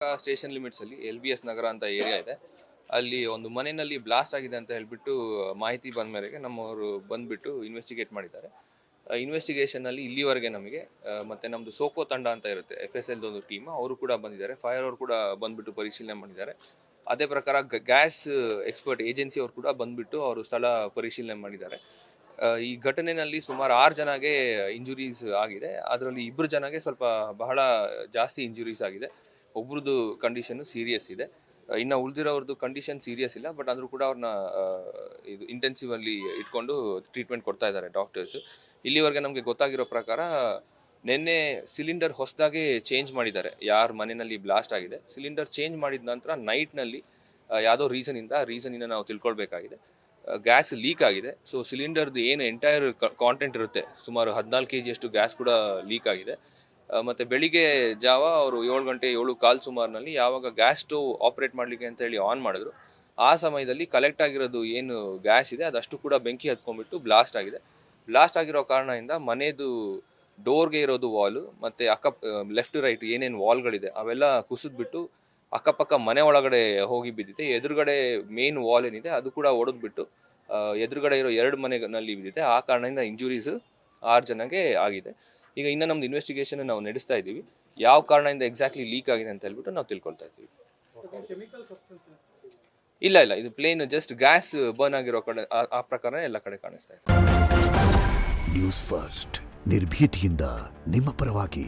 Station limits ಅಲ್ಲಿ LBS ನಗರ ಅಂತ area ಇದೆ. ಅಲ್ಲಿ ಒಂದು ಮನೆಯಲ್ಲಿ ಬ್ಲಾಸ್ಟ್ ಆಗಿದೆ ಅಂತ ಹೇಳ್ಬಿಟ್ಟು ಮಾಹಿತಿ ಬಂದ ಮೇರೆಗೆ ನಮ್ಮವರು ಬಂದ್ಬಿಟ್ಟು ಇನ್ವೆಸ್ಟಿಗೇಟ್ ಮಾಡಿದ್ದಾರೆ. ಇನ್ವೆಸ್ಟಿಗೇಷನ್ ಅಲ್ಲಿ ಇಲ್ಲಿವರೆಗೆ ನಮಗೆ ಮತ್ತೆ ನಮ್ದು ಸೋಕೋ ತಂಡ ಅಂತ ಇರುತ್ತೆ, FSL ಒಂದು ಟೀಮ್, ಅವರು ಕೂಡ ಬಂದಿದ್ದಾರೆ. ಫೈರ್ ಅವರು ಕೂಡ ಬಂದ್ಬಿಟ್ಟು ಪರಿಶೀಲನೆ ಮಾಡಿದ್ದಾರೆ. ಅದೇ ಪ್ರಕಾರ ಗ್ಯಾಸ್ ಎಕ್ಸ್ಪರ್ಟ್ ಏಜೆನ್ಸಿ ಅವರು ಕೂಡ ಬಂದ್ಬಿಟ್ಟು ಅವರು ಸ್ಥಳ ಪರಿಶೀಲನೆ ಮಾಡಿದ್ದಾರೆ. ಈ ಘಟನೆಯಲ್ಲಿ ಸುಮಾರು 6 ಜನಗೆ ಇಂಜುರೀಸ್ ಆಗಿದೆ. ಅದರಲ್ಲಿ 2 ಜನಗೆ ಸ್ವಲ್ಪ ಬಹಳ ಜಾಸ್ತಿ ಇಂಜುರೀಸ್ ಆಗಿದೆ. ಒಬ್ರದ್ದು ಕಂಡೀಷನ್ ಸೀರಿಯಸ್ ಇದೆ. ಇನ್ನು ಉಳಿದಿರೋರ್ದು ಕಂಡೀಷನ್ ಸೀರಿಯಸ್ ಇಲ್ಲ, ಬಟ್ ಅಂದ್ರೂ ಕೂಡ ಅವ್ರನ್ನ ಇದು ಇಂಟೆನ್ಸಿವ್ ಅಲ್ಲಿ ಇಟ್ಕೊಂಡು ಟ್ರೀಟ್ಮೆಂಟ್ ಕೊಡ್ತಾ ಇದ್ದಾರೆ ಡಾಕ್ಟರ್ಸ್. ಇಲ್ಲಿವರೆಗೆ ನಮಗೆ ಗೊತ್ತಾಗಿರೋ ಪ್ರಕಾರ ನಿನ್ನೆ ಸಿಲಿಂಡರ್ ಹೊಸದಾಗಿ ಚೇಂಜ್ ಮಾಡಿದ್ದಾರೆ. ಯಾರ ಮನೆಯಲ್ಲಿ ಬ್ಲಾಸ್ಟ್ ಆಗಿದೆ ಸಿಲಿಂಡರ್ ಚೇಂಜ್ ಮಾಡಿದ ನಂತರ ನೈಟ್ನಲ್ಲಿ ಯಾವುದೋ ರೀಸನಿಂದ ನಾವು ತಿಳ್ಕೊಳ್ಬೇಕಾಗಿದೆ. ಗ್ಯಾಸ್ ಲೀಕ್ ಆಗಿದೆ. ಸೊ ಸಿಲಿಂಡರ್ದು ಏನು ಎಂಟೈರ್ ಕಾಂಟೆಂಟ್ ಇರುತ್ತೆ, ಸುಮಾರು 14 kg ಅಷ್ಟು ಗ್ಯಾಸ್ ಕೂಡ ಲೀಕ್ ಆಗಿದೆ. ಮತ್ತೆ ಬೆಳಿಗ್ಗೆ ಜಾವ ಅವರು 7 ಗಂಟೆ 7:15 ಸುಮಾರಿನಲ್ಲಿ ಯಾವಾಗ ಗ್ಯಾಸ್ ಸ್ಟೋವ್ ಆಪರೇಟ್ ಮಾಡಲಿಕ್ಕೆ ಅಂತ ಹೇಳಿ ಆನ್ ಮಾಡಿದ್ರು, ಆ ಸಮಯದಲ್ಲಿ ಕಲೆಕ್ಟ್ ಆಗಿರೋದು ಏನು ಗ್ಯಾಸ್ ಇದೆ ಅದಷ್ಟು ಕೂಡ ಬೆಂಕಿ ಹತ್ಕೊಂಡ್ಬಿಟ್ಟು ಬ್ಲಾಸ್ಟ್ ಆಗಿದೆ. ಬ್ಲಾಸ್ಟ್ ಆಗಿರೋ ಕಾರಣದಿಂದ ಮನೆಯದು ಡೋರ್ಗೆ ಇರೋದು ವಾಲು ಮತ್ತೆ ಲೆಫ್ಟ್ ರೈಟ್ ಏನೇನು ವಾಲ್ಗಳಿದೆ ಅವೆಲ್ಲ ಕುಸಿದ್ಬಿಟ್ಟು ಅಕ್ಕಪಕ್ಕ ಮನೆ ಒಳಗಡೆ ಹೋಗಿ ಬಿದ್ದಿದೆ. ಎದುರುಗಡೆ ಮೇನ್ ವಾಲ್ ಏನಿದೆ ಅದು ಕೂಡ ಒಡೆದ್ಬಿಟ್ಟು ಎದುರುಗಡೆ ಇರೋ 2 ಮನೆಗಳಲ್ಲಿ ಬಿದ್ದಿದೆ. ಆ ಕಾರಣದಿಂದ ಇಂಜುರೀಸ್ 6 ಜನಗೆ ಆಗಿದೆ. ಈಗ ಇನ್ನು ನಮ್ದು ಇನ್ವೆಸ್ಟಿಗೇಷನ್ ನಾವು ನಡೆಸ್ತಾ ಇದ್ದೀವಿ. ಯಾವ ಕಾರಣದಿಂದ ಎಕ್ಸಾಕ್ಟ್ಲಿ ಲೀಕ್ ಆಗಿದೆ ಅಂತ ಹೇಳ್ಬಿಟ್ಟು ನಾವು ತಿಳ್ಕೊಳ್ತಾ ಇದ್ದೀವಿ. ಇಲ್ಲ, ಇದು ಪ್ಲೇನ್ ಜಸ್ಟ್ ಗ್ಯಾಸ್ ಬರ್ನ್ ಆಗಿರೋ ಕಡೆ ಆ ಪ್ರಕಾರ ಎಲ್ಲ ಕಡೆ ಕಾಣಿಸ್ತಾ ಇದೆ. ನ್ಯೂಸ್ ಫಸ್ಟ್ ನಿರ್ಭೀತಿಯಿಂದ ನಿಮ್ಮ ಪರವಾಗಿ.